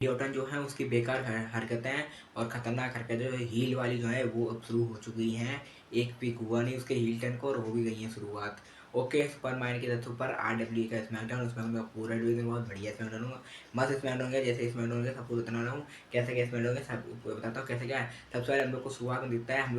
Newton जो है उसकी बेकार हरकतें हैं और ख़तरनाक हरकतें जो है हील वाली जो है वो अब शुरू हो चुकी हैं। एक पीक हुआ नहीं उसके हील टर्न को और हो भी गई है शुरुआत। ओके सुपरमैन की द सुपर आरडब्ल्यू का स्मैकडाउन उसमें उनका पूरा डिवीजन बहुत बढ़िया स्मैकडाउन होगा। मस्त स्मैकडाउन होंगे जैसे स्मैकडाउन होंगे सबको बता रहा हूँ कैसे क्या स्मैकडाउन होंगे सब बताता हूँ कैसे क्या है। सबसे पहले हम लोग को शुरुआत में दिखता है हम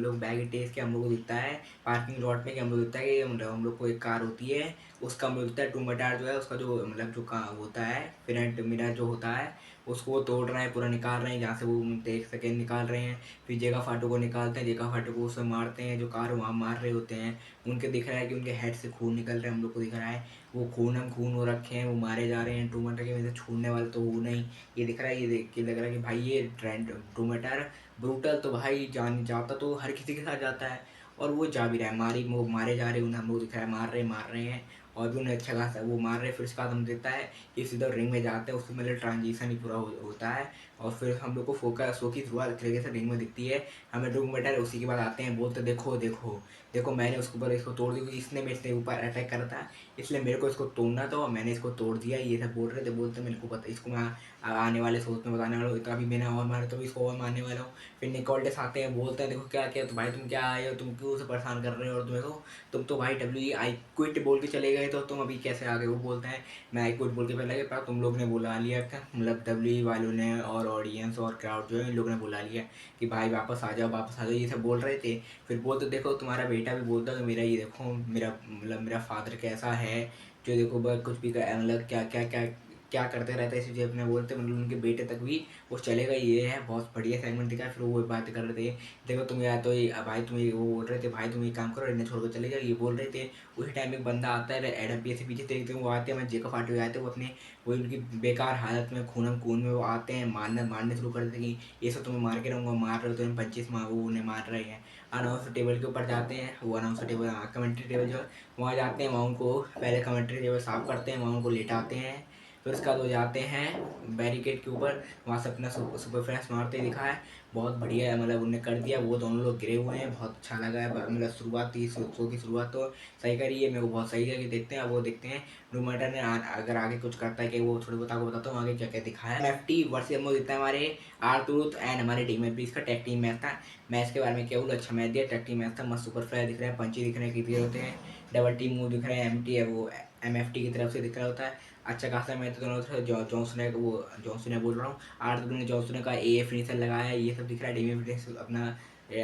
लोग बैग टेस्ट के हम लोग को दिखता है पार्किंग लॉट में कि हम लोग दिखता है कि हम लोग को एक कार होती है उसका मिलता है टूमटार जो है उसका जो जो का होता है फ्रंट मिरर जो होता है उसको वो तोड़ रहे हैं पूरा निकाल रहे हैं जहाँ से वो देख सके निकाल रहे हैं। फिर जेगा फाटो को निकालते हैं जेगा फाटो को उसमें मारते हैं जो कार वहाँ मार रहे होते हैं उनके दिख रहा है कि उनके हेड से खून निकल रहे हैं हम लोग को दिख रहा है वो खून हो रखे हैं वो मारे जा रहे हैं टूमेटर की वजह से छूटने वाले तो वो नहीं। ये दिख रहा है ये देख के लग रहा है कि भाई ये ट्रेंड टूमेटर ब्रूटल तो भाई जान जाता तो हर किसी के साथ जाता है और वो जा भी रहा है वो मारे जा रहे हैं उन्हें हम लोग दिख रहा है मार रहे हैं और भी उन्हें अच्छा खासा वो मार रहे हैं। फिर उसके बाद हम देखता है कि सीधा रिंग में जाते हैं उसमें मतलब ट्रांजिशन ही पूरा होता है और फिर हम लोग को फोकस शो की शुरुआत तरीके से रिंग में दिखती है। हमें ड्रूम बेटर उसी के बाद आते हैं बोलते देखो देखो देखो मैंने उसके ऊपर इसको तोड़ दी क्योंकि इसने मेरे से ऊपर अटैक करा था इसलिए मेरे को इसको तोड़ना था और मैंने इसको तोड़ दिया। ये सब बोल रहे थे बोलते मेरे को पता इसको मैं आने वाले सोच में बताने वाला हूँ तो अभी मैंने और मारा तो इसको और मारने वाला हूँ। फिर निकोल्डेस आते हैं बोलते हैं देखो क्या क्या तो भाई तुम क्या आए हो तुम क्यों उसे परेशान कर रहे हो और तुम्हें को तुम तो भाई डब्ल्यू आई क्विट बोल के चले गए तो तुम अभी कैसे आ गए। वो बोलते हैं मैं आई क्विट बोल के पहले पर तुम लोग ने बुला लिया था मतलब डब्ल्यू वालों ने और ऑडियंस और क्राउड जो है इन लोगों ने बुला लिया कि भाई वापस आ जाओ ये सब बोल रहे थे। फिर बोलते देखो तुम्हारा बेटा भी बोलता कि मेरा ये देखो मेरा मतलब मेरा फादर कैसा है जो देखो कुछ भी मतलब क्या क्या क्या क्या करते रहते हैं इसी चीज़ अपने बोलते मतलब उनके बेटे तक भी वो चलेगा ये है बहुत बढ़िया सेगमेंट दिखा। फिर वो बात कर रहे थे देखो तुम या तो भाई तुम वो बोल रहे थे भाई तुम ये काम करो इन्हें छोड़ कर चले जाओ ये बोल रहे थे। उसी टाइम एक बंदा आता है एडम पी से पीछे देखते हैं वो आते हैं मैं जेकब फाटो आते हैं वो अपने वो उनकी बेकार हालत में खून में वो आते हैं मारने शुरू कर देते हैं कि ये सब तुम्हें मार के रहूँगा मार रहे हो तो पंचिस मार वो उन्हें मार रहे हैं। अनाउंसर टेबल के ऊपर जाते हैं वो अनाउंसर टेबल कमेंट्री टेबल जो वहाँ जाते हैं वहाँ उनको पहले कमेंट्री टेबल साफ करते हैं वहाँ उनको लेटाते हैं। फिर उसके बाद वो जाते हैं बैरिकेड के ऊपर वहाँ से अपना सुपर फ्लैश मारते दिखा है बहुत बढ़िया है मतलब उन्हें कर दिया वो दोनों लोग गिरे हुए हैं बहुत अच्छा लगा है मतलब शुरुआत थी शो की शुरुआत तो सही करी है मेरे को बहुत सही लगी देखते हैं अब वो देखते हैं डूमटर ने अगर आगे कुछ करता है कि वो थोड़ी बहुत आपको बताता हूँ आगे क्या क्या दिखाया है। एफ टी वर्सेस हम लोग देखते हैं हमारे आर्थरूथ एंड हमारे टीम में भी इसका टैग टीम मैच था। मैच के बारे में क्या बोला अच्छा मैच दिया टैग टीम मैच था मस्त सुपर फ्लाई दिख रहा है पंची दिख रहे हैं क्लियर होते हैं डबल टीम मूव दिख रहे हैं एम टी है वो एम एफ टी की तरफ से दिख रहा होता है। अच्छा खासा मैच तो दोनों तरफ जॉनसन वो जॉनसन है बोल रहा हूँ आर्थ ने जॉनसन का ए फिनिशर लगाया है ये सब दिख रहा है डेमी फिनिश अपना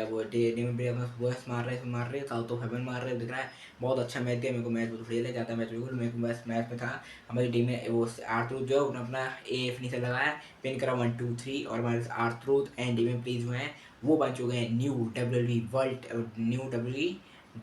वो डेमी अपना बस मार रहे साउथ ऑफ हेवन मार रहे दिख रहा है। बहुत अच्छा मैच दिया मेरे को मैच बहुत बढ़िया लगा जाता मैच बिल्कुल मेरे को बस मैच में था हमारी टीम में वो आर्थरूथ जो है उन्होंने अपना ए फिनिशर लगाया पिन करा 1 2 3 और हमारे आर्थरूथ एंड डेमी प्लीज जो है वो बन चुके हैं new W world new W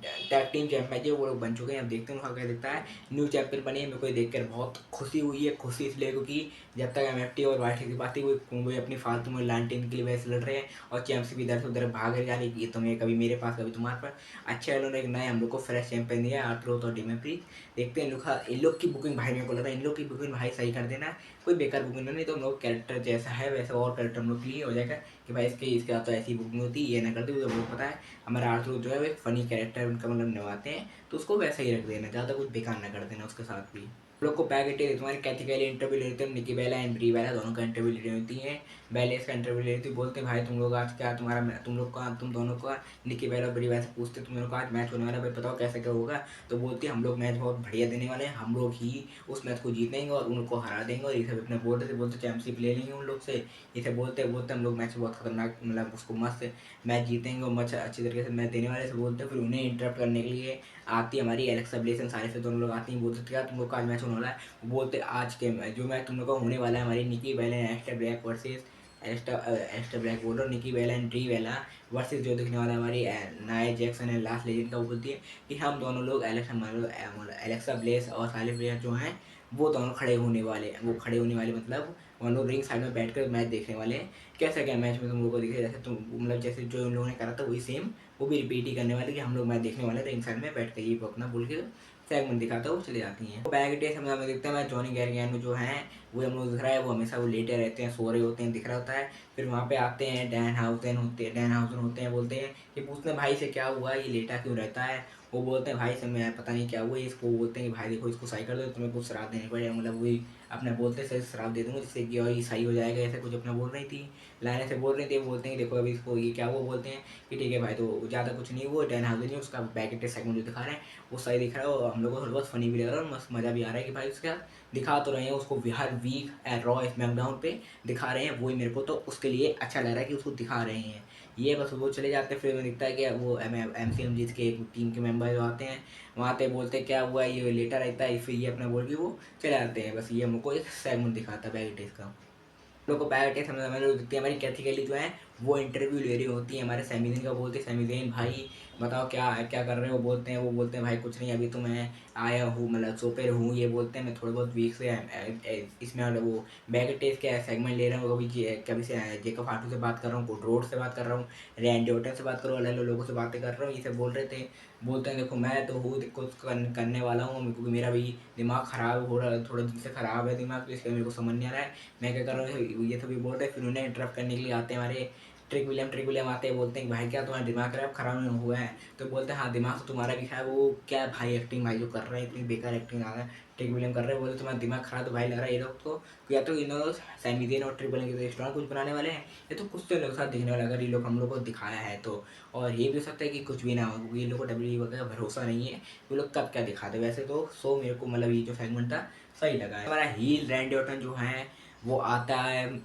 tag team champion है वो लोग बन चुके हैं। अब देखते हैं उनका क्या दिखता है न्यू चैंपियन बने मेरे को देख कर बहुत खुशी हुई है खुशी इसलिए क्योंकि जब तक एमएफटी और वाइट की बात थी वो अपनी फालतू में लालटेन के लिए वैसे लड़ रहे हैं और चैंप भी इधर से उधर भाग रहे जा रही कि तुम्हें कभी मेरे पास कभी तुम्हारे पास। अच्छा इन्होंने एक नया हम लोग को फ्रेश चैंपियन दिया आर्थरोथ और डीमे प्रीत देखते हैं इन लोग की बुकिंग भाई मेरे को लग रहा है इन लोग की बुकिंग भाई सही कर देना कोई बेकार बुकिंग नहीं तो हम लोग कैरेक्टर जैसा है वैसा और कैरेक्टर हम लोग के लिए हो जाएगा कि भाई इसके तो ऐसी बुकिंग होती है ये ना करते मुझे बहुत पता है। हमारा आर्थरोथ जो है वो एक फनी कैरेक्टर उनका मतलब निभाते हैं तो उसको वैसे ही रख देना ज़्यादा कुछ बेकार ना कर देना उसके साथ भी। हम लोग को पैकेट तुम्हारी कैथी कैली इंटरव्यू ले लेते हैं निकी बेला एंड ब्री बेला दोनों का इंटरव्यू ले होती है। बेले इसका इंटरव्यू ले लेती बोलते हैं भाई तुम लोग आज क्या तुम्हारा तुम लोग का तुम दोनों का निकी बेला ब्री बेला से पूछते तुम लोग का आज मैच होने वाला है भाई बताओ कैसे क्या होगा। तो बोलती है हम लोग मैच बहुत बढ़िया देने वाले हैं हम लोग ही उस मैच को जीतेंगे और उनको हरा देंगे और ये सब अपने बोलते चैंपियनशिप ले लेंगे उन लोग से। इसे बोलते हम लोग मैच बहुत खतरनाक मतलब उसको मस्त मैच जीतेंगे और मैच अच्छी तरीके से मैच देने वाले से बोलते हैं। फिर उन्हें इंटरप्ट करने के लिए आती है हमारी एलेक्सा ब्लेस सारे से दोनों लोग आती हैं बोलते क्या तुम लोग का आज मैच होने वाला है बोलते आज के जो मैच तुम लोग का होने वाला है हमारी Nikki Bella and Aster Black versus Aster Black बोल रहा हूँ Nikki Bella and Brie Bella versus जो दिखने वाला है हमारी नाया जैक्सन एंड लास्ट लेजेंड का वो बोलती है कि हम दोनों लोग एलेक्सा ब्लेस और सारे प्लेयर जो हैं वो दोनों खड़े होने वाले वो खड़े होने वाले मतलब हम लोग रिंग साइड में बैठकर मैच देखने वाले हैं। कैसा क्या मैच में तुम लोगों को दिखे जैसे तुम मतलब जैसे जो उन लोगों ने करा था वही सेम वो भी रिपीट ही करने वाले कि हम लोग मैच देखने वाले रिंग साइड में बैठ कर ये अपना बोल के सेगमेंट दिखाता है वो चले जाती हैं। बैक डेज हमें देखते हैं जॉनी गैरगैनो जो हैं वो हम लोग दिख रहा है, वो हमेशा वो लेटे रहते हैं, सो रहे होते हैं, दिख रहा होता है। फिर वहाँ पे आते हैं, डैन हाउसन होते हैं, बोलते हैं कि पूछते हैं भाई से क्या हुआ, ये लेटा क्यों रहता है। वो बोलते हैं भाई से मैं पता नहीं क्या हुआ इसको। बोलते हैं कि भाई देखो इसको सही कर दो, तुम्हें कुछ शराब देने पड़ेगा, मतलब वही अपने बोलते से शराब दे दूंगा जिससे कि और ये सही हो जाएगा, ऐसे कुछ अपना बोल रही थी, लाने से बोल रही थी। बोलते हैं कि देखो अभी इसको ये क्या हुआ। बोलते हैं कि ठीक है भाई, तो ज़्यादा कुछ नहीं हुआ, डैन हाउसन नहीं, उसका बैक सेगमेंट जो दिखा रहे हैं वो सही दिख रहा है, और हम लोग को थोड़ा बहुत फनी भी लग रहा है और मस्त मज़ा भी आ रहा है कि भाई उसका दिखा तो रहे हैं उसको हर वीक रॉ स्मैकडाउन पे दिखा रहे हैं, वही मेरे को तो उसके लिए अच्छा लग रहा है कि उसको दिखा रहे हैं। ये बस वो चले जाते हैं, फिर हमें दिखता है कि वो एम सी एम जीत के एक टीम के मेंबर जो आते हैं, वहाँ पे बोलते हैं क्या हुआ, ये लेटा रहता है, फिर ये अपना बोल के वो चले जाते हैं। बस ये हमको एक सेगमेंट दिखाता है बैक का। लोग को बायोटेक समझ में लोग दिखती है हमारी कैथिकली जो है वो इंटरव्यू ले रही होती है हमारे सैमिदीन का। बोलते हैं सैमिदीन भाई बताओ क्या कर रहे हो। बोलते हैं वो बोलते हैं भाई कुछ नहीं, अभी तो मैं आया हूँ, मतलब सोपर हूँ। ये बोलते हैं मैं थोड़े बहुत वीक से इसमें वो बैक टेस्ट के सेगमेंट ले रहा हूँ, कभी कभी से जेकब फाटू से बात कर रहा हूँ, कोड रोड से बात कर रहा हूँ, रैंडी ऑर्टन से बात कर रहा हूँ, अलग अलग लोगों से बातें कर रहा हूँ, ये सब बोल रहे थे। बोलते हैं देखो मैं तो हूँ कुछ करने वाला हूँ, क्योंकि मेरा भी दिमाग ख़राब हो रहा है, थोड़ा दिन से ख़राब है दिमाग, तो इसलिए मेरे को समझ नहीं आ रहा है मैं क्या कर रहा हूँ। ये सभी बोल रहे हैं, फिर उन्हें इंटरप्ट करने के लिए आते हैं हमारे ट्रिक विलियम आते हैं। बोलते हैं कि भाई क्या तुम्हारा दिमाग खराब नहीं हुआ है। तो बोलते हैं हाँ दिमाग तो तुम्हारा भी खराब, वो क्या भाई एक्टिंग भाई जो कर रहे हैं इतनी बेकार एक्टिंग आ रहा है। ट्रिक विलियम कर रहे हैं, बोलते तुम्हारा दिमाग खराब तो भाई लग रहा है ये लोग तो, या तो इन लोग सैमिदियन और ट्रिक विलियम के रेस्टोरेंट कुछ बनाने वाले हैं, ये तो कुछ तो लोग साथ दिखने वाला अगर ये लोग हम लोग को दिखाया है तो। और ये भी हो सकता है कि कुछ भी ना हो, क्योंकि ये लोग को डब्ल्यू वगैरह भरोसा नहीं है ये लोग कब क्या दिखाते। वैसे तो सो मेरे को मतलब ये जो सेगमेंट था सही लगा है। हमारा हील रैंडी ऑर्टन जो है वो आता है,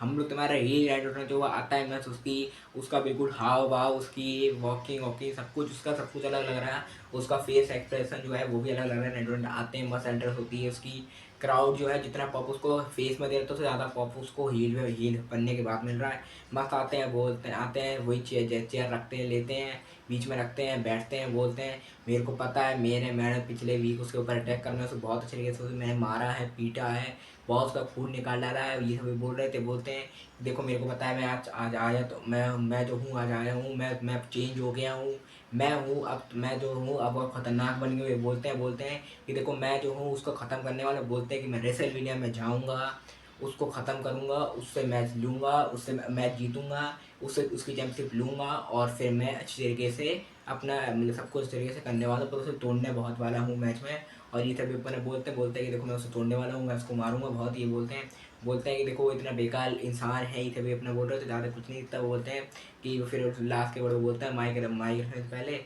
हम लोग तुम्हारा हील रैंडी ऑर्टन जो आता है बस उसकी उसका बिल्कुल हाव भाव, उसकी वॉकिंग वॉकिंग सब कुछ उसका सब कुछ अलग लग रहा है। उसका फेस एक्सप्रेशन जो है वो भी अलग लग रहा है। रैंडी ऑर्टन आते हैं मस्त एंट्रेंस होती है उसकी। क्राउड जो है जितना पॉप उसको फेस में दे रहा था उससे ज़्यादा पॉप उसको हील बनने के बाद मिल रहा है। मस्त आते हैं, बोलते हैं आते हैं, वही चेयर रखते हैं, लेते हैं, बीच में रखते हैं, बैठते हैं, बोलते हैं मेरे को पता है मैंने पिछले वीक उसके ऊपर अटैक करना उसे बहुत अच्छे तरीके से मैंने मारा है, पीटा है, बहुत उसका खून निकाल डाला है, ये सभी बोल रहे थे। बोलते हैं देखो मेरे को पता है मैं आज आज आया तो मैं जो हूँ आज आया हूँ, मैं अब चेंज हो गया हूँ, मैं हूँ अब, मैं जो हूँ अब वो खतरनाक बन गए। बोलते हैं कि देखो मैं जो हूँ उसको ख़त्म करने वाला। बोलते हैं कि मैं रेसलमेनिया में जाऊँगा, उसको ख़त्म करूँगा, उससे मैच लूँगा, उससे मैच जीतूँगा, उससे उसकी चैंपियनशिप लूँगा, और फिर मैं अच्छी तरीके से अपना मतलब सब कुछ तरीके से करने वाला हूँ, पर उसे तोड़ने बहुत वाला हूँ मैच में। और ये सभी अपने बोलते हैं कि देखो मैं उसे तोड़ने वाला हूँ, मैं उसको मारूंगा बहुत। ये बोलते हैं कि देखो वो इतना बेकार इंसान है, ये सभी अपना बोल रहे थे, ज़्यादा कुछ नहीं इतना बोलते हैं कि फिर लास्ट के बड़े बोलता है माइक माइक रखने से पहले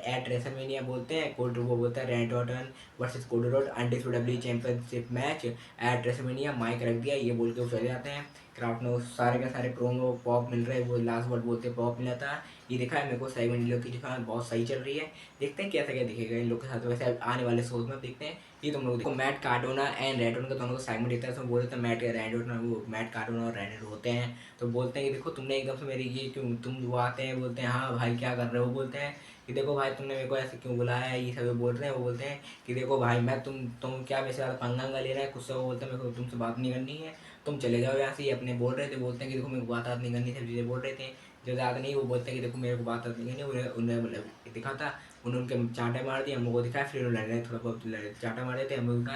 एट रेसलमेनिया बोलते हैं कोड वो बोलता है Randy Orton versus Cody Rhodes undisputed championship match at WrestleMania, mic रख दिया, ये बोल के वो चले जाते हैं। क्राफ्ट में सारे के सारे प्रोमो पॉप मिल रहे हैं, वो लास्ट वर्ड बोलते हैं पॉप मिला था। ये दिखा है मेरे को साइमन इन लोग की दिखा बहुत सही चल रही है। देखते हैं कैसा क्या दिखेगा इन लोग के साथ, वैसे आने वाले शोज में देखते हैं। ये तुम लोग देखो मैट कार्डोना एंड रैंडोन का दोनों को सेगमेंट देता है, उसमें बोल देते हैं मैट रैंडोन वो मैट कार्डोना और रैंडोन होते हैं, तो बोलते हैं कि देखो तुमने एकदम से मेरी ये क्यों तुम वो आते हैं, बोलते हैं हाँ भाई क्या कर रहे हो। बोलते हैं कि देखो भाई तुमने मेरे को ऐसे क्यों बुलाया है, ये सब बोल रहे हैं। वो बोलते हैं कि देखो भाई मैं तुम क्या मेरे से ज़्यादा पंगा ले रहा है कुछ से। वो बोलते हैं मेरे को तुमसे बात नहीं करनी है, तुम चले जाओ यहाँ से। ये अपने बोल रहे थे, बोलते हैं कि देखो मेरे को बात नहीं करनी, सब चीज़ें बोल रहे थे जो ज़्यादा नहीं। वो बोलते हैं कि देखो मेरे को बात नहीं करनी, उन्हें मतलब दिखा था, उन्होंने उनके चांटे मार दिए, हम लोग को दिखाया, फिर लड़ रहे थोड़ा बहुत चांटा मार देते हम लोग का।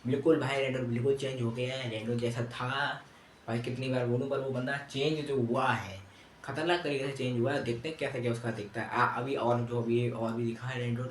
बिल्कुल भाई रेंडो बिल्कुल चेंज हो गया है, रेंडो जैसा था भाई कितनी बार बोलूँ पर वो बंदा चेंज जो हुआ है खतरनाक तरीके से चेंज हुआ है। देखते हैं कैसा क्या उसका दिखता है। अभी और जो अभी और भी दिखा है रेंडो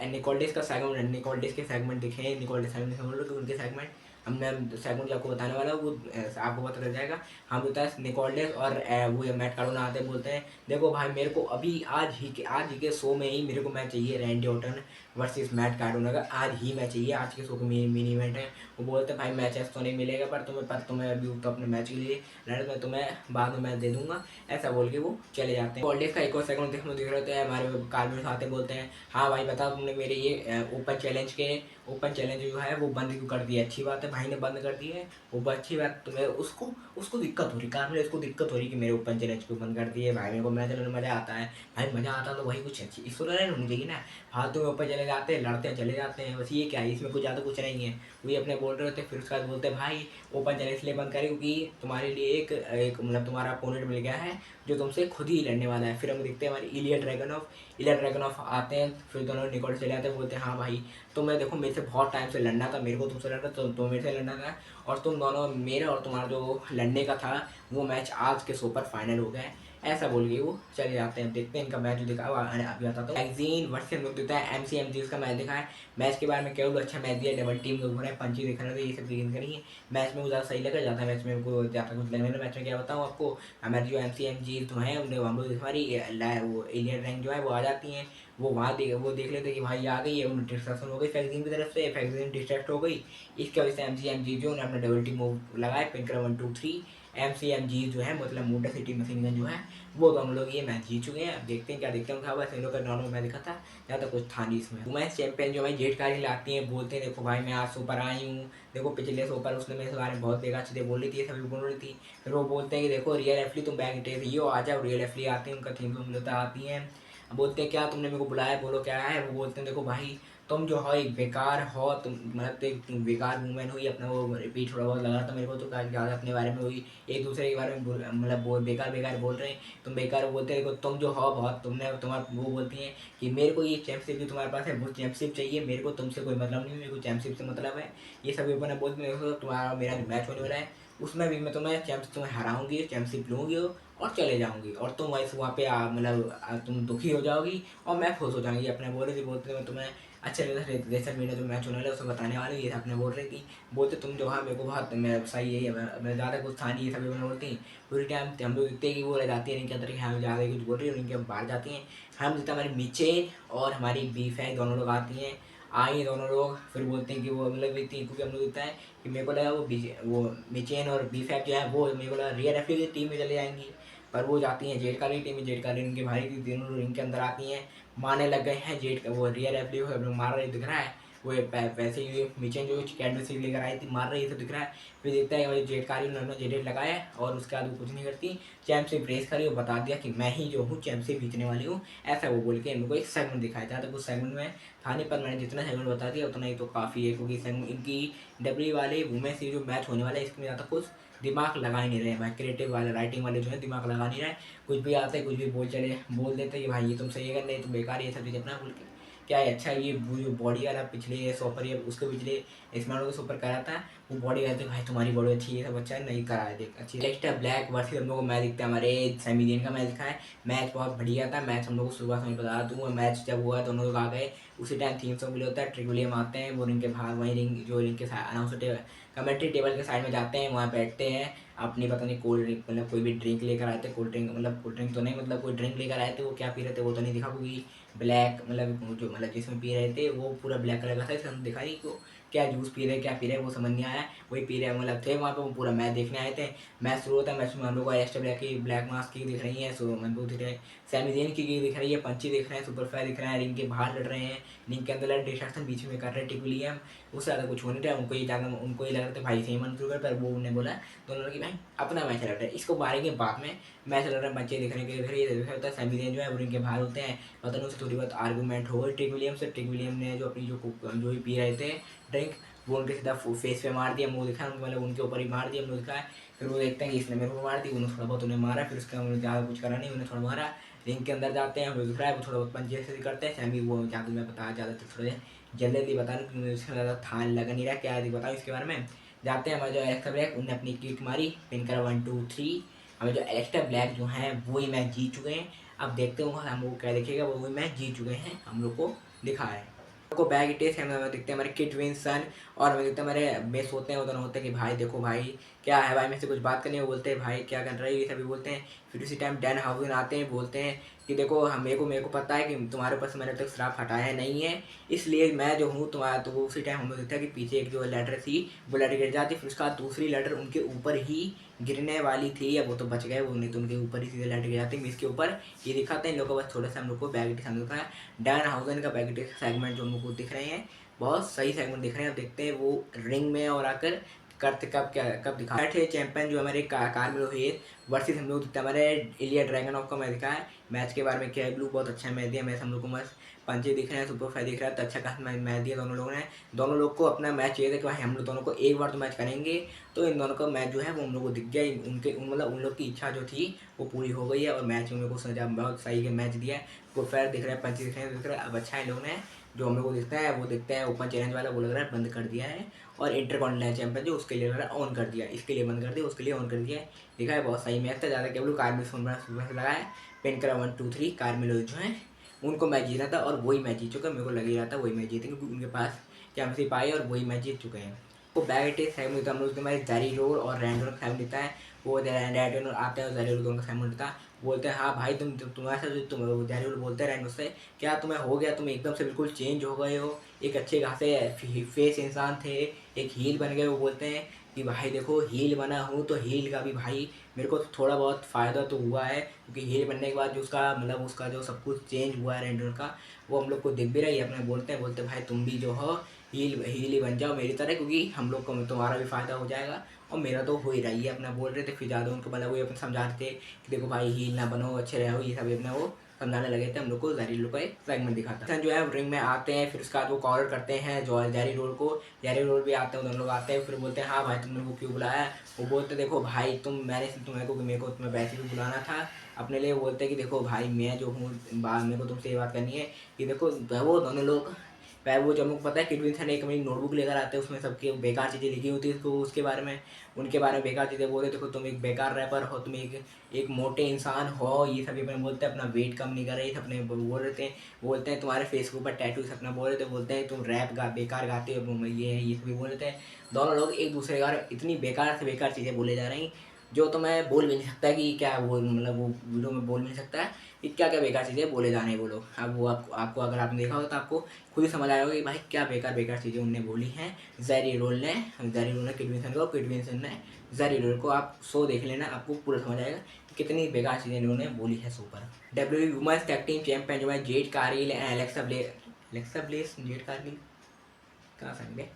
निकोल्डेस का सेगमेंट, निकोल्डेस के सेगमेंट दिखे, निकोल्डेस सेगमेंट उनके सेगमेंट हमने सेगमेंट जो आपको बताने वाला है वो आपको पता चल जाएगा। हम बोलता है निकोल्डेस और वो मैट कार्डोना आते हैं, बोलते हैं देखो भाई मेरे को अभी आज ही के शो में ही मेरे को मैच चाहिए Randy Orton versus Matt Cardona का, आज ही मैच चाहिए, आज के शो के मिनी इवेंट है। वो बोलते हैं भाई मैचेस तो नहीं मिलेगा पर तुम्हें अभी तो अपने मैच के लिए लड़, मैं तुम्हें बाद में मैच दे दूंगा, ऐसा बोल के वो चले जाते हैं। कॉलेज का एक और सेकंड देखने दिख रहे होते हैं हमारे कार्बन आते बोलते हैं हाँ भाई बताओ तुमने मेरे ये ओपन चैलेंज जो है वो बंद क्यों कर दिया। अच्छी बात है भाई ने बंद कर दी है, वो अच्छी बात। तुम्हें उसको उसको दिक्कत हो रही, कार्बन इसको दिक्कत हो रही कि मेरे ओपन चैलेंज को बंद कर दिए। भाई मेरे को मैच में मज़ा आता है, भाई मज़ा आता तो वही कुछ अच्छी इसको लड़ाई होनी चाहिए ना। फालतू में ऊपर चले जाते हैं, लड़ते हैं चले जाते हैं, बस ये क्या है इसमें कुछ ज़्यादा कुछ नहीं है। वही अपने बोल रहे होते हैं, फिर उसके बाद बोलते हैं भाई ओपन चैलेंज इसलिए बंद करें क्योंकि तुम्हारे लिए एक मतलब तुम्हारा अपोनेंट मिल गया है जो तुमसे खुद ही लड़ने वाला है। फिर हम देखते हैं हमारे इलिया ड्रैगन ऑफ आते हैं, फिर दोनों निकट चले आते हैं, बोलते हैं हाँ भाई तो मैं देखो मेरे से बहुत टाइम से लड़ना था, मेरे को तुमसे लड़ना था, तो मेरे से लड़ना था, और तुम दोनों, मेरा और तुम्हारा जो लड़ने का था वो मैच आज के शो पर फाइनल हो गया है, ऐसा बोल के वो चले जाते हैं। देखते हैं इनका मैच जो दिखा अभी बताता हूँ। मैगजीन वर्सेस लोग देता है MCMG का मैच दिखा है। मैच के बारे में क्या अच्छा मैच दिया, डबल टीम लोग हो रहे हैं, पंची दिख रहे थे, ये सब चीज़ें करी। मैच में वो ज़्यादा सही लगा, ज़्यादा मैच में को ज़्यादा कुछ लगने लगा। मैच में क्या बताऊँ आपको, हमारी जो MCMG जो है उन्हें हम लोग हमारी वो एलियन रैंक जो है वो आ जाती हैं, वो वहाँ वो देख लेते कि भाई आ गई है, उन्हें डिस्ट्रक्शन हो गई फैक्जीन की तरफ से, फैक्जीन डिस्ट्रैक्ट हो गई। इसकी वजह से MCMG जो उन्हें अपना डबल टीम मूव लगाए, पिंकर 1 2 3। MCMG जो है मतलब मोटर सिटी मशीन गन जो है वो दोनों लोग ये मैच जीत चुके हैं। अब देखते हैं क्या देखते हैं, बस इन लोग का नॉर्मल मैच दिखा था, ज़्यादा कुछ था नहीं इसमें। वुमेन्स चैंपियन जो भाई जेड कारी लाती हैं, बोलते हैं देखो भाई मैं आज सुपर आई हूँ, देखो पिछले शो पर उसने मेरे बारे में बहुत बेकार चीज़ें बोल रही थी, सभी बोल रही थी। फिर वो बोलते हैं कि देखो रियल एफली तुम बैग टेस ही हो, आ जाओ। रियल एफली आती है, उनका थीम सॉन्ग मिलता आती हैं, बोलते हैं क्या तुमने मेरे को बुलाया, बोलो क्या है। वो बोलते हैं देखो भाई तुम जो हो एक बेकार हो, तुम मतलब तुम बेकार वूमेन हुई, अपना वो रिपीट थोड़ा बहुत लगा था मेरे को, तो ज़्यादा अपने बारे में हुई, एक दूसरे के बारे में मतलब बेकार बेकार बोल रहे हैं, तुम बेकार बोलते हैं। देखो तुम जो हो बहुत, तुमने तुम्हारा वो बोलती हैं कि मेरे को ये चैंपियनशिप जो तुम्हारे पास है वो चैंपियनशिप चाहिए, मेरे को तुमसे कोई मतलब नहीं, मेरे को चैंपियनशिप से मतलब है। ये सभी अपने बोलते हैं देखो तुम्हारा मेरा मैच होने वाला है, उसमें भी मैं तुम्हें हराऊंगी, चैंपियनशिप लूँगी और चले जाऊंगी, और तुम वैसे वहाँ पे मतलब तुम दुखी हो जाओगी और मैं खुश हो जाऊंगी। अपने बोल रही थी, बोलते मैं तुम्हें अच्छा रेसर मीडिया जो मैच होने वाला है उसमें बताने वाली, ये अपने बोल रही थी। बोलते तुम जो है मेरे को बहुत मैं सही है, मैं ज़्यादा कुछ था नहीं, ये सभी बोलती पूरी टाइम हम लोग दिखते कि वो रह जाती है इनके अंदर कि हम ज़्यादा कुछ बोल रही है, और इनके बाहर जाती हैं। हम जितना हमारी मीचे और हमारी बीफ है दोनों लोग आती हैं, आई दोनों लोग, फिर बोलते हैं कि वो मतलब देखती हैं, क्योंकि हम लोग दिखता है कि मेरे को लगा वो मिचेन और बीफैप जो है वो मेरे को लगा रियल एफ की टीम में चले जाएंगी, पर वो जाती हैं जेड काली टीम में। जेड काली इनके भाई की तीनों रिंग के अंदर आती हैं, मारने लग गए हैं जेड का, वो रियल एफ को मार रहे दिख रहा है, वो वैसे ही मिचेन जो कैडबरी लेकर आई थी मार रही है तो दिख रहा है। फिर देखता है भाई जेड काली उन्होंने जेडेट लगाया और उसके बाद वो कुछ नहीं करती, चैंपियनशिप रेस करी और बता दिया कि मैं ही जो हूँ चैंपियनशिप जीतने वाली हूँ, ऐसा वो बोल के इन लोगों को एक सेगमेंट दिखाया था। तो उस सेगमेंट में था नहीं, पर मैंने जितना सेगमेंट बता दिया उतना ही तो काफ़ी है, क्योंकि सेगमेंट इनकी डब्ल्यू वाले वुमेन्स जो मैच होने वाला है इसमें ज़्यादा कुछ दिमाग लगा ही नहीं रहे भाई, क्रिएटिव वाले राइटिंग वाले जो है दिमाग लगा नहीं रहे, कुछ भी आते कुछ भी बोल देते कि भाई ये तुमसे ये करना है, तुम बेकार ये सब चीज़ अपना बोल के क्या है। अच्छा ये जो बॉडी वाला पिछले सॉपर या उसके पिछले स्मार्ट के सॉपर करा था, वो बॉडी कहते भाई तुम्हारी बॉडी अच्छी है, सब अच्छा है, नहीं करा है देख अच्छी। नेक्स्ट है ब्लैक वर्सेस हम लोग को मैच दिखता है, हमारे सेमीडियन का मैच दिखा है। मैच बहुत बढ़िया था, मैच हम लोग को सुबह समय बता दूँ, मैच जब हुआ दोनों लोग आ गए उसी टाइम थीम सॉन्ग भी होता है, ट्रिक विलियम आते हैं, वो रिंग के बाहर वहीं रिंग जो रिंग के अनाउंसर कमेंट्री टेबल के साइड में जाते हैं, वहाँ बैठते हैं अपनी पता नहीं कोल्ड ड्रिंक मतलब कोई भी ड्रिंक लेकर आए थे, कोल्ड ड्रिंक मतलब कोल्ड ड्रिंक तो नहीं, मतलब कोई ड्रिंक लेकर आए थे, वो क्या पी रहे थे वो तो नहीं दिखा, क्योंकि ब्लैक मतलब जो मतलब जिसमें पी रहे थे वो पूरा ब्लैक कलर का था, इसमें दिखा नहीं को क्या जूस पी रहे क्या पी रहे वो समझ नहीं आया, वही पी रहे मतलब थे वहाँ पे, वो पूरा मैच देखने आए थे। मैच शुरू होता है, मैच में हम लोग को एस्टर ब्लैक की ब्लैक मास्क की दिख रही है, सो मनबू दिख रहे हैं, सैमीजेन की दिख रही है, पंची दिख रहे हैं, सुपर फायर दिख रहे हैं, रिंग के बाहर लड़ रहे हैं, रिंग के अंदर डिस्ट्रैक्शन बीच में कर रहे हैं टिक विलियम, उससे ज़्यादा कुछ हो नहीं रहा है। उनको ये लग रहा था भाई सही मन शुरू कर, पर वो उन्हें बोला दोनों की भाई अपना मैच लड़ रहा है, इसको मारेंगे बाद में, मैच लड़ रहा है बच्चे दिखने के दिख होता है। सैमीजेन जो है वो रिंग के बाहर होते हैं, पता नहीं उससे थोड़ी बहुत आर्गूमेंट हो गई टिक विलियम से, टिक विलियम ने जो अपनी जो भी पी रहे थे ड्रिंक वो उनके सीधा फेस पे मार दिया, मुंह दिखा मतलब उनके ऊपर ही मार दिया, मुंह दिखा। फिर वो देखते हैं कि इसने मेरे को मार दी, उन्होंने थोड़ा बहुत उन्हें मारा, फिर उसके उन्होंने ज़्यादा कुछ करा नहीं, उन्हें थोड़ा मारा, रिंग के अंदर जाते हैं, वो दिख रहा है वो थोड़ा बहुत पंचे से करते हैं। सैमी वो जहाँ मैं बता ज़्यादा थोड़े जल्दी बता रहा क्योंकि उससे ज़्यादा था लगा नहीं रहा क्या बताऊँ इसके बारे में। जाते हैं हमारे जो एलेक्सा ब्लैक, उन्हें अपनी किक मारी, पिन करा 1 2 3, हमें जो एलेक्सा ब्लैक जो हैं वही मैच जीत चुके हैं। अब देखते हो हम लोग क्या देखेगा, वो वही मैच जीत चुके हैं, हम लोग को दिखा है को बैग टेस्ट हमें दिखते हैं हमारे किट विंसन, और हमें दिखते हैं हमारे बेस होते हैं, उधर होते हैं कि भाई देखो भाई क्या है भाई, मेरे से कुछ बात करनी है, बोलते हैं भाई क्या कर रहे हैं, ये सभी बोलते हैं। फिर उसी टाइम डैन हाउसन आते हैं, बोलते हैं कि देखो हम मेरे को पता है कि तुम्हारे ऊपर से मैंने अब तक श्राप हटाया नहीं है, इसलिए मैं जो हूँ तुम्हारा, तो वो उसी टाइम हमें दिखता है कि पीछे एक जो लेटर थी वो लेटर गिर जाती, फिर उसका बाद दूसरी लेटर उनके ऊपर ही गिरने वाली थी, या वो तो बच गए, वो नहीं तो उनके ऊपर ही सीधे लेटर गिर जाती, मिस के ऊपर ये दिखाते हैं इन लोगों को। बस थोड़ा सा हम लोग को बैग समझता है, डैन हाउसन का बैग सेगमेंट जो हम लोग को दिख रहे हैं बहुत सही सेगमेंट दिख रहे हैं। अब देखते हैं वो रिंग में और आकर करते कब दिखा थे चैंपियन जो हमारे कार्मेलो हेयर वर्सेस हम लोग दिखता है हमारे इलिया ड्रैगनॉफ का मैच दिखा है। मैच के बारे में क्या है, ब्लू बहुत अच्छा मैच दिया, मैच हम लोग को मस्त पंचे दिख रहे हैं, सुपर फाइव दिख रहा है, तो अच्छा खासा मैच दिया दोनों लोगों ने। दोनों लोग को अपना मैच चाहिए था कि भाई हम लोग दोनों को एक बार तो मैच करेंगे, तो इन दोनों का मैच जो है वो हम लोग को दिख गया, उनके मतलब उन लोग की इच्छा जो थी वो पूरी हो गई है, और मैच में उन लोग को सजा बहुत सही के मैच दिया है, सुपर फायर दिख रहा है, पंचे दिख रहे हैं, दिख रहा है। अब अच्छा है लोगों ने जो हम लोग को दिखता है वो दिखता है ओपन चैलेंज वाला, वो लग रहा है बंद कर दिया है। और इंटरकॉन्टिनेंटल चैंपियन जो उसके लिए लग रहा है ऑन कर दिया, इसके लिए बंद कर दिया, उसके लिए ऑन कर दिया है। देखा है बहुत सही मैच था, ज़्यादा केवल कार्मिल सुबह से लगा है। पेन करा 1 2 3 कार्मिल जो है उनको मैच जीतना था और वही मैच जीत चुके हैं। मेरे को लग ही रहा था वही मैच जीतेंगे क्योंकि उनके पास चैंपियनशिप आई और वही मैच जीत चुके हैं। वो बैट सेवन होता है हम लोग उसके हमारे जारी रोड और रैंडोर सेवन देता है। वो रैंडोर आते हैं और जारी रोड दोनों का सेवन देता है। बोलते हैं हाँ भाई तुम्हारे साथ जो तुम जारी रोड बोलते हैं रैंडोर से, क्या तुम्हें हो गया, तुम एकदम से बिल्कुल चेंज हो गए हो, एक अच्छे खासे फेस इंसान थे, एक हील बन गए। वो बोलते हैं कि भाई देखो हील बना हूँ तो हील का भी भाई मेरे को थोड़ा बहुत फ़ायदा तो हुआ है, क्योंकि हील बनने के बाद जो उसका मतलब उसका जो सब कुछ चेंज हुआ है रेंडर का, वो हम लोग को दिख भी रही है। अपने बोलते भाई तुम भी जो हो हील ही बन जाओ मेरी तरह, क्योंकि हम लोग को तुम्हारा भी फ़ायदा हो जाएगा और मेरा तो हो ही रही है। अपना बोल रहे थे, फिर ज़्यादा उनको मतलब वो अपने समझा रहे थे कि देखो भाई हील ना बनो, अच्छे रहो, ये सब अपना वो समझाने लगे थे हम लोग को। जारी रोड का एक सेगमेंट दिखाता है जो है रिंग में आते हैं, फिर उसके बाद वो कॉलर करते हैं जो जारी रोड को। जारी रोड भी आते हैं, दोनों लोग आते हैं, फिर बोलते हैं हाँ भाई तुमने वो क्यों बुलाया। वो बोलते देखो भाई मैंने मेरे को तुम्हें वैसे भी बुलाना था अपने लिए। बोलते हैं कि देखो भाई मैं जो हूँ मेरे को तुमसे ये बात करनी है कि देखो वो दोनों लोग वो जो हमको पता है किडविन सर एक मेरी नोटबुक लेकर आते हैं, उसमें सबकी बेकार चीज़ें लिखी होती है, उसको उसके बारे में उनके बारे में बेकार चीज़ें बोलते। देखो तुम एक बेकार रैपर हो, तुम एक मोटे इंसान हो, ये सभी अपने बोलते हैं, अपना वेट कम नहीं कर रहे अपने बोल रहे थे। बोलते हैं तुम्हारे फेस के ऊपर टैटू अपना बोल रहे थे, बोलते हैं तुम रैप बेकार गाते हो, ये सभी बोल रहे थे। दोनों लोग एक दूसरे का इतनी बेकार से बेकार चीज़ें बोले जा रही जो तो मैं बोल भी नहीं सकता कि क्या वो मतलब वो वीडियो में बोल नहीं सकता है कि क्या क्या बेकार चीज़ें बोले जाने वो लोग। अब वो आपको अगर आपने देखा हो तो आपको खुद ही समझ आएगा कि भाई क्या बेकार बेकार चीज़ें उनने बोली हैं। जेरी रोल ने किडविंसन को, किडविंसन ने जेरी रोल को। आप शो देख लेना, आपको पूरा समझ आएगा कि कितनी बेकार चीज़ें इन्होंने बोली है शो पर। W women's tag team champion जो है Jade Cargill and Alexa Bliss Jade Cargill कहाँ संग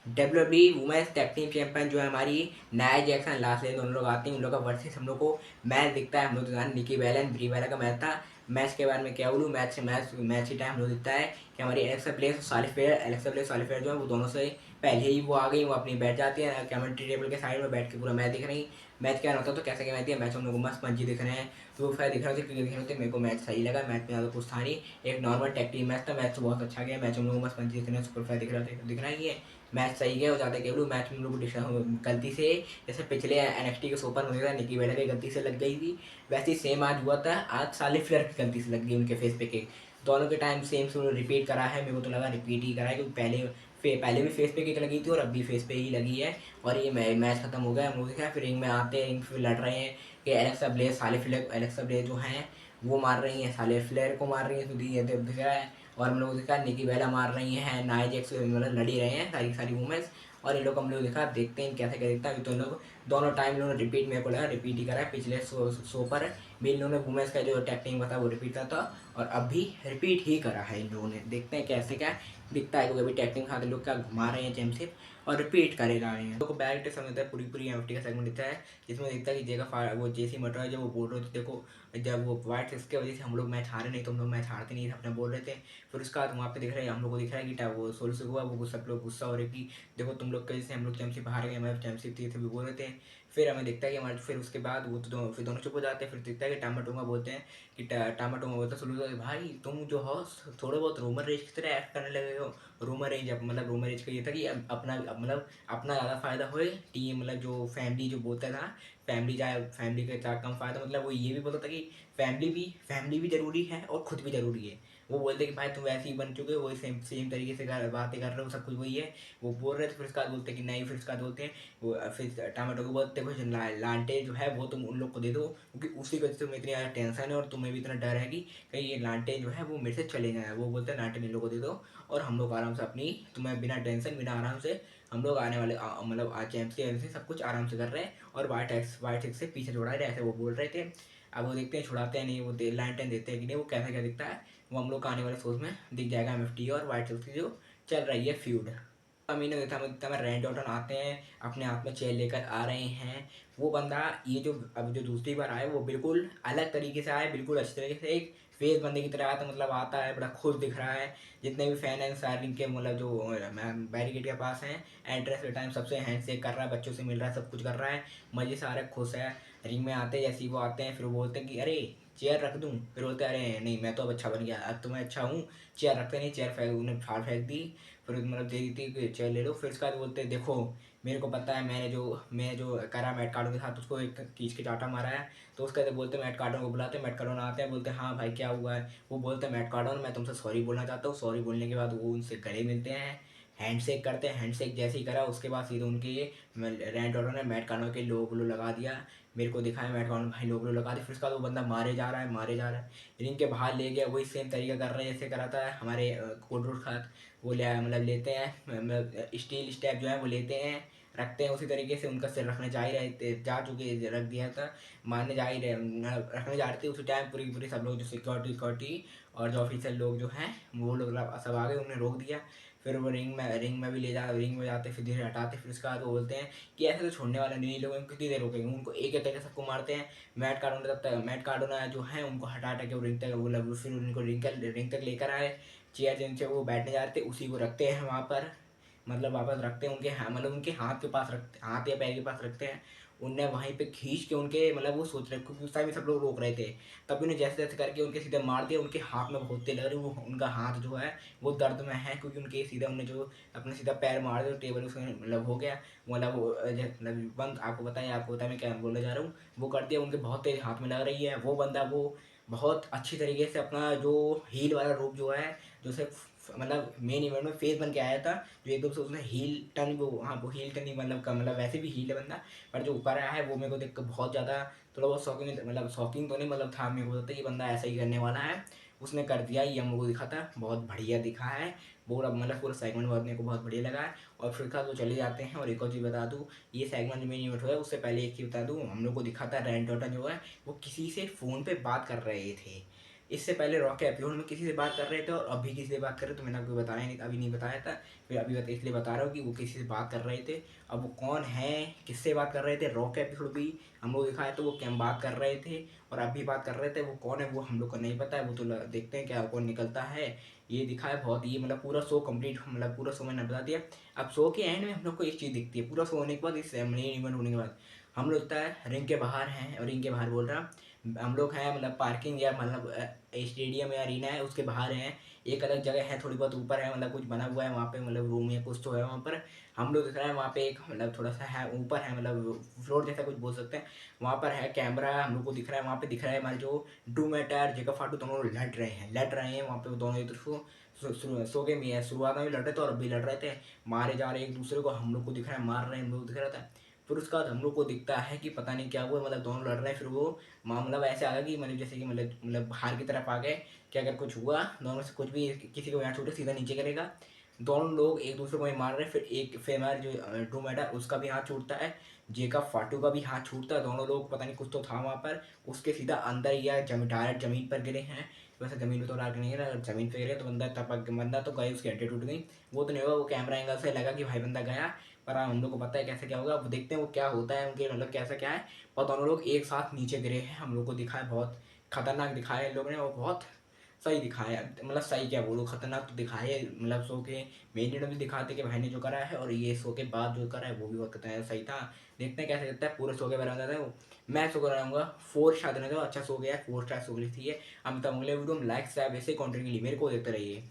WWE women's tag team champion जो है हमारी नाया जैक्सन लास्ट दोनों लोग आते हैं, उन लोग का वर्सेस हम लोग को मैच दिखता है। हम लोग तो जान निकी बेला एंड ब्री बेला का मैच था। मैच के बारे में क्या बोलूँ, मैच ही टाइम हम लोग दिखता है कि हमारी एलेक्सा ब्लेस साली फेयर जो है वो दोनों से पहले ही वो आ गई, वो अपनी बैठ जाती है कमेंट्री टेबल के साइड में बैठ के पूरा मैच दिख रही। मैच क्या होता है तो कैसे क्या मैच है, मैच हम लोग को मस्त मंजी दिख रहे हैं, तो फिर दिख रहे थे क्योंकि दिख रहे थे। मेरे को मैच सही लगा, मैच में ज़्यादा कुछ था नहीं, एक नॉर्मल टैग टीम मैच था। मैच तो बहुत अच्छा गया, मैच हम लोग को मस्त मंजी दिख रहे हैं, सुपर फायर दिख रहा ही है। मैच सही गया, हो जाता केवल मैच में हम लोग गलती से जैसे पिछले एनएक्सटी के सोपर में था निकी बेला की गलती से लग गई थी, वैसे ही सेम आज हुआ था। आज साले फ्लेयर की गलती से लग गई उनके फेस पे केक। दोनों के टाइम सेम से रिपीट करा है, मेरे को तो लगा रिपीट ही करा है क्योंकि पहले भी फेस पे केक लगी थी और अब भी फेस पे ही लगी है। और ये मैच खत्म हो गया, हम लोग देखा फिर रिंग में आते हैं, रिंग फिर लड़ रहे हैं कि एलेक्सा ब्लेस जो हैं वो मार रही हैं साले फ्लेयर को, मार रही हैं, तो दिख रहा है। और हम लोग देखा निकी बेला मार रही हैं नाया जैक्स, मतलब लड़ी रहे हैं सारी सारी वुमेन्स। और ये लोग हम लोग देखा देखते हैं कैसे क्या दिखता है। अभी तो लोग दोनों टाइम इन्होंने रिपीट, मेरे को लगा रिपीट ही करा है। पिछले शो पर भी इन लोगों ने वुमेन्स का जो टैक्टिंग था वो रिपीट का था और अब भी रिपीट ही करा है इन लोगों ने। देखते हैं कैसे क्या दिखता है, क्योंकि अभी टैक्टिंग खाते लोग क्या घुमा रहे हैं चैंपियनशिप और रिपीट करे जा रहे हैं। तो बैक समझता है पूरी एमटी का सेगमेंट दिखता है, जिसमें दिखता है कि वो जेसी मटर है जब वो बोल रहे थे देखो जब वो वाइट सिक्स की वजह से हम लोग मैच हारे नहीं तो हम लोग मैच हारते नहीं थे अपने बोल रहे थे। फिर उसके बाद वहाँ पे दिख रहा है हम लोग को दिख रहा है कि वो सोल से हुआ वो सब लोग गुस्सा हो रहे कि देखो तुम लोग कैसे हम लोग चैंपियनशिप हार गए, हमारे चैंपियनशिप थी बोल रहे थे। फिर हमें दिखता है कि हमारे फिर उसके बाद वो तो फिर दोनों चुप हो जाते हैं। फिर दिखता है कि टामाटोमा बोलते हैं कि टामाटोमा बोलता है सोलू भाई तुम जो हो थोड़े बहुत रोमन रेंज की तरह एक्ट करने लगे हो। रोमन रेंज मतलब रोमन रेंज का ये था कि अपना मतलब अपना ज़्यादा फायदा हो टीम, मतलब जो फैमिली जो बोलता था फैमिली का चाहे कम फायदा, मतलब वो ये भी बोलता था कि फैमिली भी ज़रूरी है और खुद भी ज़रूरी है। वो बोलते कि भाई तुम वैसे ही बन चुके हो, वही सेम तरीके से बातें कर रहे हो, सब कुछ वही है। वो बोल रहे थे, फिर उसके बाद बोलते कि नहीं, फिर उसके बाद बोलते हैं वो फिर टमाटो को बोलते कुछ लांटे जो है वो तुम उन लोग को दे दो, क्योंकि उसी वजह से तुम्हें इतनी ज़्यादा टेंशन है और तुम्हें भी इतना डर है कि कहीं ये लांटे जो है वो मेरे से चले जाए। वो बोलते हैं लांटे इन लोग को दे दो और हम लोग आराम से अपनी तुम्हें बिना टेंशन बिना आराम से हम लोग आने वाले मतलब चैंप्स के वजह से सब कुछ आराम से कर रहे हैं और वाइट एक्स से पीछे छुड़ा रहे, ऐसे वो बोल रहे थे। अब वो देखते हैं छुड़ाते हैं नहीं, वो लालटेन देते हैं कि नहीं, वो कैसा क्या दिखता है वो हम लोग आने वाले शोज में दिख जाएगा। एमएफटी और वाइट एक्स की जो चल रही है फ्यूड। अमीन में रैंड ऑर्टन आते हैं, अपने हाथ में चेयर लेकर आ रहे हैं। वो बंदा ये जो अब जो दूसरी बार आया वो बिल्कुल अलग तरीके से आया, बिल्कुल अच्छी तरीके से एक फेस बंदे की तरह आता, मतलब आता है बड़ा खुश दिख रहा है। जितने भी फैन हैं सारे इनके मतलब जो बैरिकेड के पास हैं एंट्रेंस के टाइम सबसे हैंड शेक कर रहा है, बच्चों से मिल रहा है, सब कुछ कर रहा है, मजे से आ रहा है, खुश है। रिंग में आते हैं जैसे ही वो आते हैं फिर वो बोलते हैं कि अरे चेयर रख दूँ? फिर बोलते अरे नहीं मैं तो अब अच्छा बन गया, अब तो मैं अच्छा हूँ, चेयर रखते नहीं, चेयर फेंक उन्हें फाड़ फेंक दी। फिर मतलब दे दी थी कि चेयर ले लो। फिर उसके बाद बोलते देखो मेरे को पता है मैंने जो करा मैट कार्डो के साथ, उसको एक खींच के चाटा मारा है। तो उसके बाद बोलते मैट कार्डन को बुलाते, मैट कार्डन आते हैं, बोलते हाँ भाई क्या हुआ है। वो बोलते हैं मैट कार्डन मैं तुमसे सॉरी बोलना चाहता हूँ। सॉरी बोलने के बाद वो उनसे गले मिलते हैं, हैंडशेक करते हैं। हैंडशेक जैसे ही करा उसके बाद सीधे उनके रैंड ऑर्डर ने मैट कार्डन के लोग लगा दिया, मेरे को दिखाया मैट कार्डन भाई लोग लगा दिया। फिर उसका वो बंदा मारे जा रहा है, मारे जा रहा है, रिंग के बाहर ले गया। वही सेम तरीका कर रहे हैं जैसे करा था हमारे कोडरूट खात। वो ले मतलब लेते हैं, मतलब स्टील स्टेप जो है वो लेते हैं, रखते हैं उसी तरीके से। उनका सिर रखने जा ही रहे थे, जा चुके, रख दिया था, मारने जा ही रहे, रखने जा रहे थे उसी टाइम। पूरी पूरी सब लोग जो सिक्योरिटी और जो ऑफिसर लोग जो हैं वो लोग सब आ गए, उन्हें रोक दिया। फिर वो रिंग में भी ले जा, रिंग में जाते, फिर धीरे हटाते। फिर उसके बाद वो बोलते हैं कि ऐसे तो छोड़ने वाला नहीं, लोग कितनी देर रोकेंगे, उनको एक एक करके सबको मारते हैं। मैट कार्डोना जो है उनको हटा हटा के वो रिंग तक वो फिर उनको रिंग तक लेकर आए। चेयर जिनसे वो बैठने जा रहे थे उसी को रखते हैं वहाँ पर, मतलब वापस रखते हैं उनके मतलब उनके हाथ के पास रखते, हाथ या पैर के पास रखते हैं। उनने वहीं पे खींच के उनके मतलब वो सोच रहे, क्योंकि उस टाइम सब लोग रोक रहे थे, तभी उन्हें जैसे जैसे करके उनके सीधे मार दिया। उनके हाथ में बहुत तेल लग रही, वो उनका हाथ जो है वो दर्द में है, क्योंकि उनके सीधा उन्हें जो अपने सीधा पैर मार दिया टेबल उसमें मतलब हो गया। मतलब वो मतलब बंद, आपको बताया मैं क्या बोलने जा रहा हूँ, वो कर दिया। उनके बहुत तेज हाथ में लग रही है। वो बंदा वो बहुत अच्छी तरीके से अपना जो हील वाला रूप जो है, जो सिर्फ मतलब मेन इवेंट में फेस बन के आया था, जो एकदम से उसने हील टर्न, वो हाँ वो हील टर्न ही मतलब का मतलब वैसे भी हील है बंदा, पर जो ऊपर आया है वो मेरे को देख कर बहुत ज़्यादा थोड़ा बहुत शॉकिंग, मतलब शॉकिंग तो नहीं, मतलब था मेरे को होता ये बंदा ऐसा ही करने वाला है। उसने कर दिया, ये हम लोग को दिखा था, बहुत बढ़िया दिखा है। पूरा मतलब पूरा सेगमेंट बहुत मेरे को बहुत बढ़िया लगा है। और फिर वो चले जाते हैं। और एक और चीज़ बता दूँ, ये सेगमेंट मेन इवेंट हुआ है उससे पहले एक चीज़ बता दूँ, हम लोग को दिखा था रैंड ऑर्टन जो है वो किसी से फ़ोन पे बात कर रहे थे। इससे पहले रॉ के एपिसोड में किसी से बात कर रहे थे, और अभी किसी से बात कर रहे, तो मैंने आपको बताया नहीं, अभी नहीं बताया था, फिर अभी इसलिए बता रहा हूँ कि वो किसी से बात कर रहे थे। अब वो कौन है, किससे बात कर रहे थे, रॉ के एपिसोड भी हम लोग दिखाए तो वो क्या बात कर रहे थे, और अभी बात कर रहे थे, वो कौन है वो हम लोग को नहीं पता है। वो तो देखते हैं क्या कौन निकलता है। ये दिखा है बहुत, ये मतलब पूरा शो कंप्लीट, मतलब पूरा शो मैंने बता दिया। अब शो के एंड में हम लोग को एक चीज़ दिखती है, पूरा शो होने के बाद, इस मेन इवेंट होने के बाद हम लोग लगता है रिंग के बाहर हैं, और रिंग के बाहर बोल रहा हम लोग हैं, मतलब पार्किंग या मतलब स्टेडियम या अरीना है उसके बाहर हैं। एक अलग जगह है थोड़ी बहुत ऊपर है, मतलब कुछ बना हुआ है वहाँ पे, मतलब रूम या कुछ तो है वहाँ पर। हम लोग दिख रहा है वहाँ पे एक मतलब थोड़ा सा है ऊपर है, मतलब फ्लोर जैसा कुछ बोल सकते हैं। वहाँ पर है कैमरा हम लोग को दिख रहा है, वहाँ पे दिख रहा है हमारे जो डू मैटर जेकब फाटू दोनों लड़ रहे हैं वहाँ पे, दोनों एक दूसरे को सो के में है, शुरुआत में भी लड़ रहे थे और अभी लड़ रहे थे, मारे जा रहे एक दूसरे को, हम लोग को दिख रहा है मार रहे हैं, हम लोग दिख रहा था। फिर उसके बाद हम लोग को दिखता है कि पता नहीं क्या हुआ, मतलब दोनों लड़ रहे हैं। फिर वो मामला ऐसे आ गया कि मतलब जैसे कि मतलब हार की तरफ आ गए, कि अगर कुछ हुआ दोनों से कुछ भी, किसी को यहाँ छूटे सीधा नीचे करेगा। दोनों लोग एक दूसरे को ही मार रहे हैं। फिर हमारे जो डू मैटर उसका भी हाथ छूटता है, जेकब फाटू का भी हाथ छूटता है। दोनों लोग पता नहीं कुछ तो था वहाँ पर, उसके सीधा अंदर या डायरेक्ट जमीन पर गिरे हैं। वैसे ज़मीन पे तो डाल के नहीं गिरा, अगर ज़मीन पे गिरे तो बंदा टपक, बंदा तो गए, उसकी हड्डी टूट गई। वो तो नहीं हुआ, वो कैमरा एंगल से लगा कि भाई बंदा गया, पर हाँ हम लोग को पता है कैसे क्या होगा। अब देखते हैं वो क्या होता है उनके, मतलब कैसा क्या है। और दोनों लोग एक साथ नीचे गिरे हैं, हम लोग को दिखा है, बहुत खतरनाक दिखाया है इन लोगों ने, और बहुत सही दिखाया है, मतलब सही क्या बोलूँ, खतरनाक तो दिखाया है। मतलब शो के मेन में भी दिखाते कि भाई ने जो करा है, और ये शो के बाद जो करा है वो भी बहुत खतरनाक सही था। देखते हैं कैसे करता है, पूरे शो के बारे में बताता है। मैं शो कराऊंगा 4 स्टार देना, जो अच्छा शो गया है, 4 स्टार शो के लिए थी। अमिताभ अगले वीडियो में लाइक सब्सक्राइब ऐसे कंटेंट के लिए मेरे को देखते रहिए।